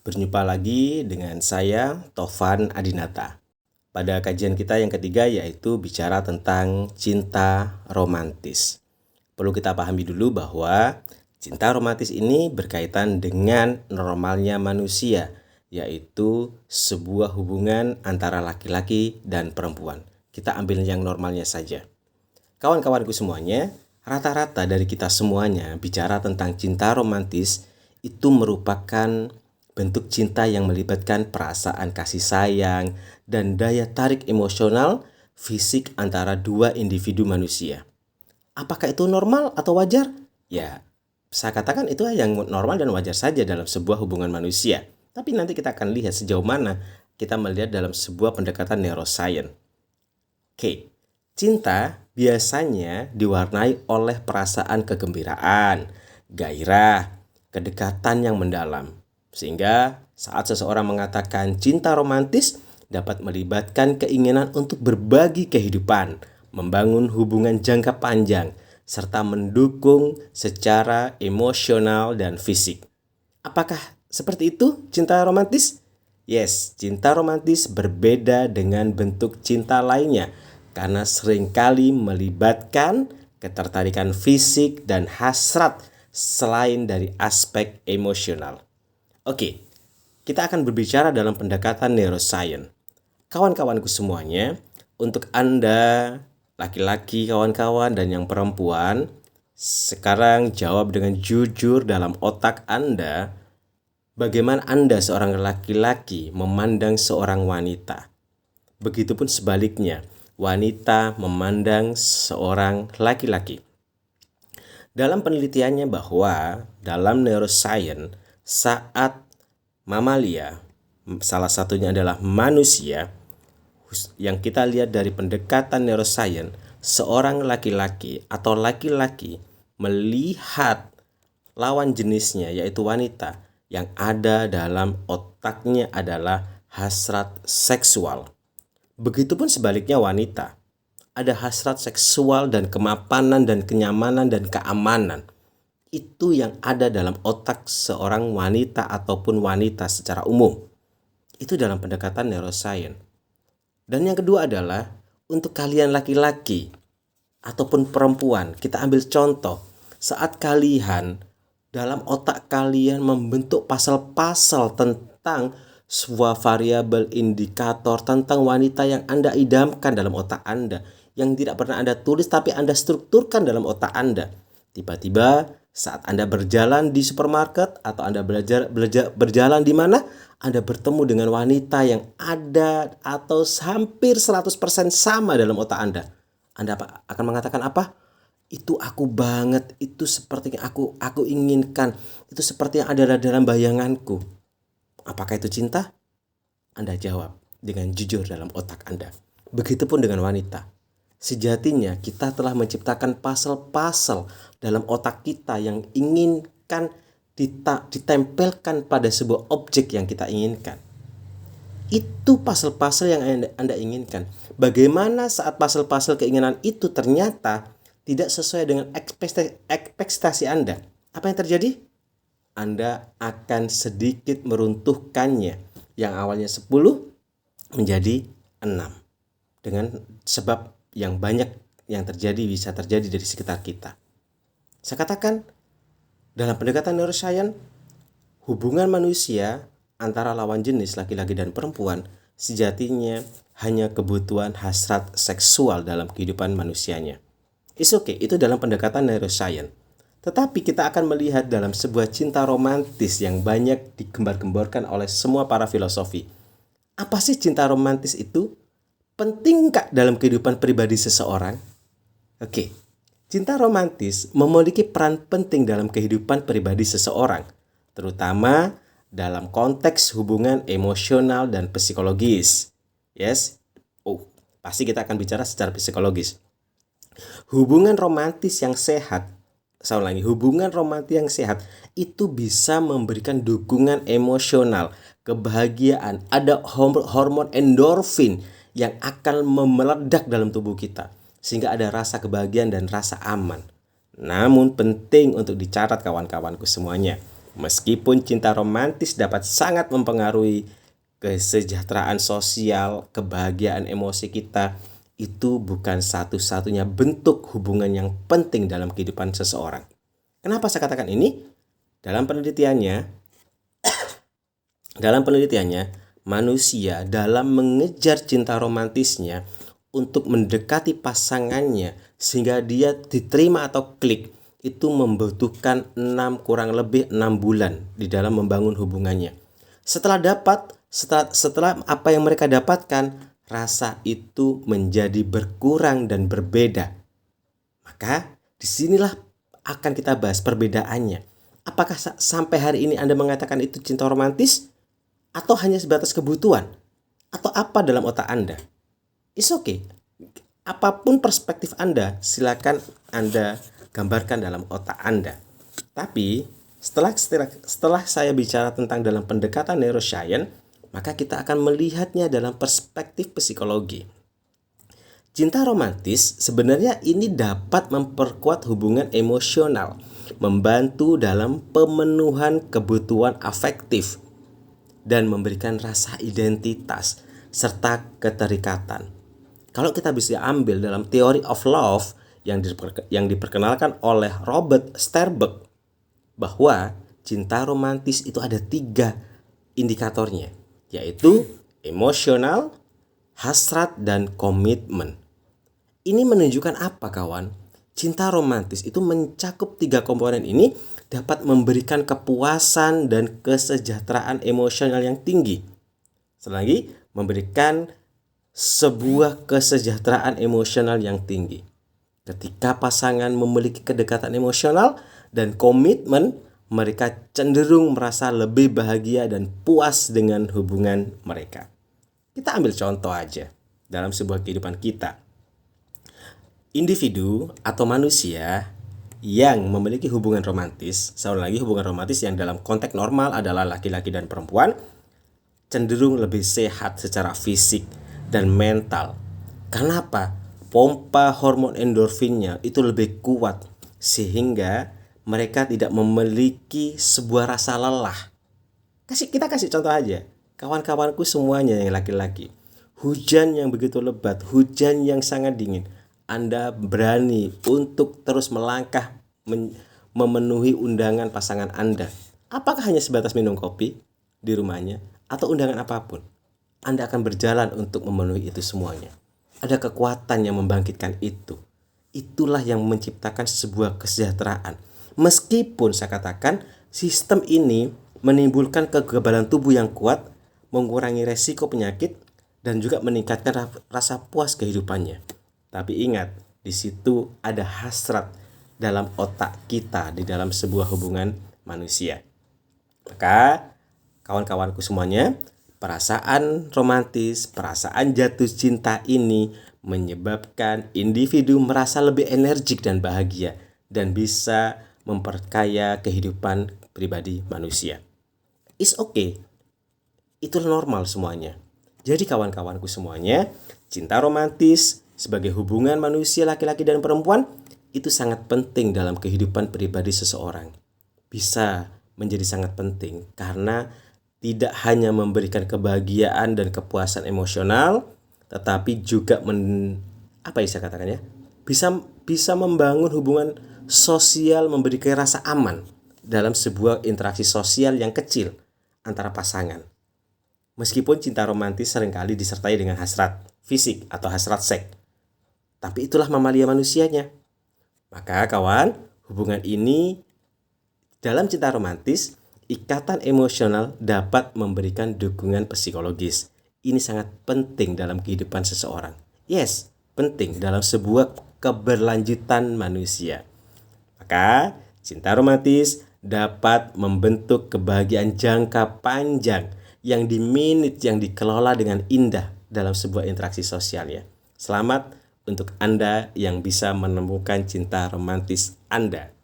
Berjumpa lagi dengan saya, Tovan Adinata. Pada kajian kita yang ketiga yaitu bicara tentang cinta romantis. Perlu kita pahami dulu bahwa cinta romantis ini berkaitan dengan normalnya manusia, yaitu sebuah hubungan antara laki-laki dan perempuan. Kita ambil yang normalnya saja. Kawan-kawanku semuanya, rata-rata dari kita semuanya bicara tentang cinta romantis itu merupakan bentuk cinta yang melibatkan perasaan kasih sayang dan daya tarik emosional fisik antara dua individu manusia. Apakah itu normal atau wajar? Ya, saya katakan itu yang normal dan wajar saja dalam sebuah hubungan manusia. Tapi nanti kita akan lihat sejauh mana kita melihat dalam sebuah pendekatan neuroscience. Oke, cinta biasanya diwarnai oleh perasaan kegembiraan, gairah, kedekatan yang mendalam. Sehingga saat seseorang mengatakan cinta romantis dapat melibatkan keinginan untuk berbagi kehidupan, membangun hubungan jangka panjang, serta mendukung secara emosional dan fisik. Apakah seperti itu cinta romantis? Yes, cinta romantis berbeda dengan bentuk cinta lainnya karena seringkali melibatkan ketertarikan fisik dan hasrat selain dari aspek emosional. Oke, kita akan berbicara dalam pendekatan neuroscience. Kawan-kawanku semuanya, untuk Anda, laki-laki kawan-kawan dan yang perempuan, sekarang jawab dengan jujur dalam otak Anda, bagaimana Anda seorang laki-laki memandang seorang wanita. Begitupun sebaliknya, wanita memandang seorang laki-laki. Dalam penelitiannya bahwa dalam neuroscience, saat mamalia, salah satunya adalah manusia, yang kita lihat dari pendekatan neuroscience, seorang laki-laki atau laki-laki melihat lawan jenisnya yaitu wanita, yang ada dalam otaknya adalah hasrat seksual. Begitupun sebaliknya wanita, ada hasrat seksual dan kemapanan dan kenyamanan dan keamanan. Itu yang ada dalam otak seorang wanita ataupun wanita secara umum. Itu dalam pendekatan neuroscience. Dan yang kedua adalah untuk kalian laki-laki ataupun perempuan, kita ambil contoh saat kalian dalam otak kalian membentuk pasal-pasal tentang sebuah variabel indikator tentang wanita yang Anda idamkan dalam otak Anda, yang tidak pernah Anda tulis tapi Anda strukturkan dalam otak Anda. Tiba-tiba saat Anda berjalan di supermarket atau Anda berjalan di mana, Anda bertemu dengan wanita yang ada atau hampir 100% sama dalam otak Anda. Anda akan mengatakan apa? Itu aku banget, itu seperti yang aku inginkan, itu seperti yang ada dalam bayanganku. Apakah itu cinta? Anda jawab dengan jujur dalam otak Anda. Begitupun dengan wanita. Sejatinya kita telah menciptakan pasal-pasal dalam otak kita yang inginkan ditempelkan pada sebuah objek yang kita inginkan. Itu pasal-pasal yang Anda inginkan. Bagaimana saat pasal-pasal keinginan itu ternyata tidak sesuai dengan ekspektasi Anda? Apa yang terjadi? Anda akan sedikit meruntuhkannya. Yang awalnya 10 menjadi 6. Dengan sebab yang banyak yang bisa terjadi dari sekitar kita. Saya katakan, dalam pendekatan neuroscience, hubungan manusia antara lawan jenis laki-laki dan perempuan sejatinya hanya kebutuhan hasrat seksual dalam kehidupan manusianya. It's okay, itu dalam pendekatan neuroscience. Tetapi kita akan melihat dalam sebuah cinta romantis yang banyak digembar-gemborkan oleh semua para filosofi. Apa sih cinta romantis itu? Pentingkah dalam kehidupan pribadi seseorang? Oke, cinta romantis memiliki peran penting dalam kehidupan pribadi seseorang, terutama dalam konteks hubungan emosional dan psikologis. Yes, pasti kita akan bicara secara psikologis. Hubungan romantis yang sehat, hubungan romantis yang sehat itu bisa memberikan dukungan emosional, kebahagiaan, ada hormon endorfin yang akan meledak dalam tubuh kita, sehingga ada rasa kebahagiaan dan rasa aman. Namun penting untuk dicatat kawan-kawanku semuanya, Meskipun cinta romantis dapat sangat mempengaruhi kesejahteraan sosial, kebahagiaan emosi kita, itu bukan satu-satunya bentuk hubungan yang penting dalam kehidupan seseorang. Kenapa saya katakan ini? Dalam penelitiannya, manusia dalam mengejar cinta romantisnya untuk mendekati pasangannya sehingga dia diterima atau klik, itu membutuhkan kurang lebih 6 bulan di dalam membangun hubungannya. Setelah apa yang mereka dapatkan, rasa itu menjadi berkurang dan berbeda. Maka disinilah akan kita bahas perbedaannya. Apakah sampai hari ini Anda mengatakan itu cinta romantis? Atau hanya sebatas kebutuhan? Atau apa dalam otak Anda? It's okay. Apapun perspektif Anda, silakan Anda gambarkan dalam otak Anda. Tapi setelah saya bicara tentang dalam pendekatan neuroscience, maka kita akan melihatnya dalam perspektif psikologi. Cinta romantis sebenarnya ini dapat memperkuat hubungan emosional, membantu dalam pemenuhan kebutuhan afektif, dan memberikan rasa identitas serta keterikatan. Kalau kita bisa ambil dalam Theory of Love yang diperkenalkan oleh Robert Sternberg, bahwa cinta romantis itu ada 3 indikatornya, yaitu emosional, hasrat, dan komitmen. Ini menunjukkan apa, kawan? Cinta romantis itu mencakup 3 komponen ini, dapat memberikan kepuasan dan kesejahteraan emosional yang tinggi. Selagi memberikan sebuah kesejahteraan emosional yang tinggi. Ketika pasangan memiliki kedekatan emosional dan komitmen, mereka cenderung merasa lebih bahagia dan puas dengan hubungan mereka. Kita ambil contoh aja dalam sebuah kehidupan kita. Individu atau manusia yang memiliki hubungan romantis, sekali lagi hubungan romantis yang dalam konteks normal adalah laki-laki dan perempuan, cenderung lebih sehat secara fisik dan mental. Kenapa? Pompa hormon endorfinnya itu lebih kuat sehingga mereka tidak memiliki sebuah rasa lelah. Kita kasih contoh aja. Kawan-kawanku semuanya yang laki-laki. Hujan yang begitu lebat, hujan yang sangat dingin, Anda berani untuk terus melangkah memenuhi undangan pasangan Anda. Apakah hanya sebatas minum kopi di rumahnya atau undangan apapun? Anda akan berjalan untuk memenuhi itu semuanya. Ada kekuatan yang membangkitkan itu. Itulah yang menciptakan sebuah kesejahteraan. Meskipun saya katakan sistem ini menimbulkan kekebalan tubuh yang kuat, mengurangi resiko penyakit, dan juga meningkatkan rasa puas kehidupannya. Tapi ingat, di situ ada hasrat dalam otak kita di dalam sebuah hubungan manusia. Maka kawan-kawanku semuanya, perasaan romantis, perasaan jatuh cinta ini menyebabkan individu merasa lebih energik dan bahagia dan bisa memperkaya kehidupan pribadi manusia. It's okay. Itu normal semuanya. Jadi kawan-kawanku semuanya, cinta romantis sebagai hubungan manusia laki-laki dan perempuan itu sangat penting dalam kehidupan pribadi seseorang. Bisa menjadi sangat penting karena tidak hanya memberikan kebahagiaan dan kepuasan emosional, tetapi juga bisa membangun hubungan sosial, memberikan rasa aman dalam sebuah interaksi sosial yang kecil antara pasangan. Meskipun cinta romantis seringkali disertai dengan hasrat fisik atau hasrat seks, tapi itulah mamalia manusianya. Maka kawan, hubungan ini dalam cinta romantis, ikatan emosional dapat memberikan dukungan psikologis. Ini sangat penting dalam kehidupan seseorang. Yes, penting dalam sebuah keberlanjutan manusia. Maka cinta romantis dapat membentuk kebahagiaan jangka panjang yang dikelola dengan indah dalam sebuah interaksi sosialnya. Selamat untuk Anda yang bisa menemukan cinta romantis Anda.